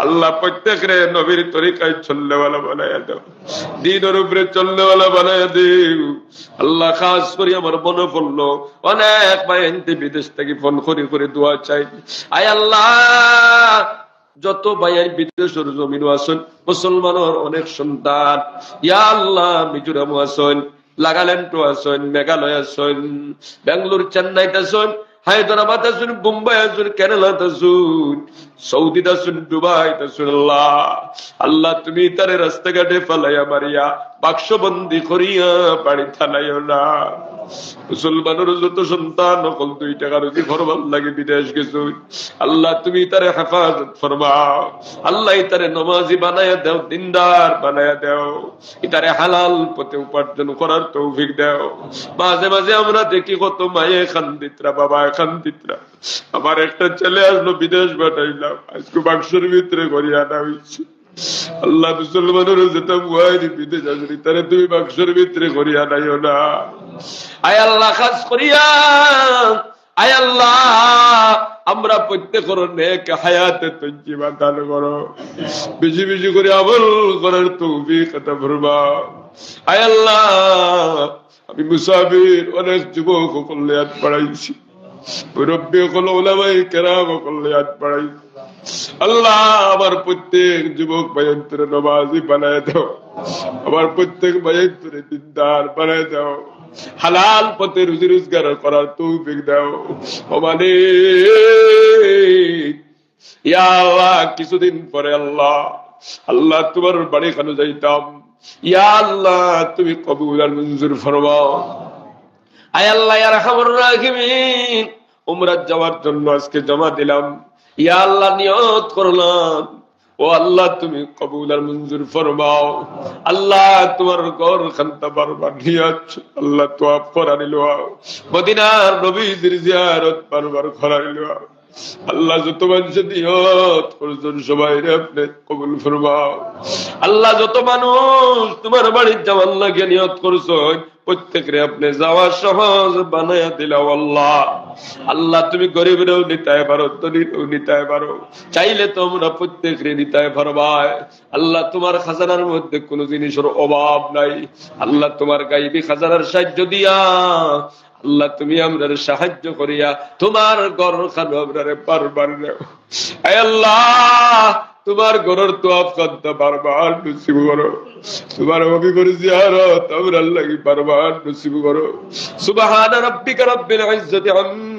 আল্লাহ, প্রত্যেকরে নবীর তরিকায় চলনেওয়ালা বানায়া দাও, দ্বীনের উপরে চলনেওয়ালা বানায়া দিও আল্লাহ। খাস করে আমার মনে পড়লো অনেক ভাই বিদেশ থেকে ফোন করে করে দোয়া চাই। আয় আল্লাহ যত ভাইয়ের বিদেশের জমিনও আছেন, মুসলমানের অনেক সন্তান, ইয়া আল্লাহ মিজোরামও আছেন, নাগাল্যান্ডও আছেন, মেঘালয় আছেন, বেঙ্গালোর চেন্নাইতে আছেন, হায়দ্রাবাদ আছেন, মুম্বাই আছেন, কেরালাত আছেন, সৌদিতে আছেন, দুবাইতে আছেন। আল্লাহ আল্লাহ তুমি তারে রাস্তাঘাটে ফালাইয়া মারিয়া বাক্সবন্দি করিয়া বাড়ি থানাইও না। মুসলমানের যত সন্তান নকল 2 টাকা রুজি ফরমান লাগে বিদেশ গেছে, আল্লাহ তুমি তারে হেফাজত ফরমাও আল্লাহ, তারে নমাজি বানায়া দাও, দিনদার বানায়া দাও, ইতারে হালাল পথে উপার্জন করার তৌফিক দাও। মাঝে মাঝে আমরা দেখি কত মায়ে খান্দিতরা, বাবা খান্দিতরা, আমার একটা ছেলে আসলো বিদেশ পাঠাইলাম, আজকে বাক্সের ভিতরে করিয়া আনা হয়েছে। আল্লাহ মুসলমানের যেটা মুয়াইনি বিদেশ আসলি তারে তুমি বাক্সের ভিতরে করিয়া নাইও না। আয় আল্লাহ খাস করিয়া, আয় আল্লাহ আমরা প্রত্যেকের নেক হায়াতে তজ্জিবা দান করো, বেশি বেশি করে আমল করার তৌফিক আতা ফরমাও। আয় আল্লাহ আমি মুসাফির অনেক যুবক সকলে হাত বাড়াইছি, মুরব্বী সকল ওলামায়ে কেরাম সকলে হাত বাড়াইছি। আল্লাহ আমার প্রত্যেক যুবক ভাইয়ের নমাজি বানায় দাও, আমার প্রত্যেক ভাইয়ের দিনদার বানায় দাও, হালাল পথে রুজি রোজগার করার তৌফিক দাও। ও মালিক ইয়া আল্লাহ কিছুদিন পরে আল্লাহ আল্লাহ তোমার বাড়ি খানে যাইতাম, ইয়া আল্লাহ তুমি কবুল আর মঞ্জুর ফরমাও। আয় আল্লাহ ইয়া আরহামুর রাহিমিন, উমরা যাওয়ার জন্য আজকে জমা দিলাম। ইয়া আল্লাহ নিয়ত করলাম, ও আল্লাহ তুমি কবুল আর মঞ্জুর ফরমাও। আল্লাহ তোমার ঘর খান্তা বারবার নিয়াছ, আল্লাহ তো আপ করানিল, মদিনার নবীর জিয়ারত বারবার করানিল। আল্লাহ যত মানুষ নিয়ত করছেন সবাই আপনি কবুল ফরমাও। আল্লাহ যত মানুষ তোমার বাড়ির যাওয়ার লাগে নিয়ত করছেন প্রত্যেকের আপনি যাওয়া সহজ বানায়া দিলাও আল্লাহ। আল্লাহ তুমি গরিবেরও নিতায় পারো, ধনীরও নিতায় পারো, চাইলে তোমরা প্রত্যেকের নিতায় পারবাই। আল্লাহ তোমার খাজানার মধ্যে কোন জিনিসের অভাব নাই। আল্লাহ তোমার গাইবী খাজানার সাহায্য দিয়া আল্লাহ তুমি আমরা সাহায্য করিয়া তোমার ঘর খানো আমরা বারবার নেও। আয় আল্লাহ তোমার ঘরের তোয়াফ করতে বারবার নসিব করো, তোমার অভিগর জিয়ারত আমরা লাগি বারবার নসিব করো। সুবহান রাব্বিকা রাব্বিল ইজ্জাতি আম্মা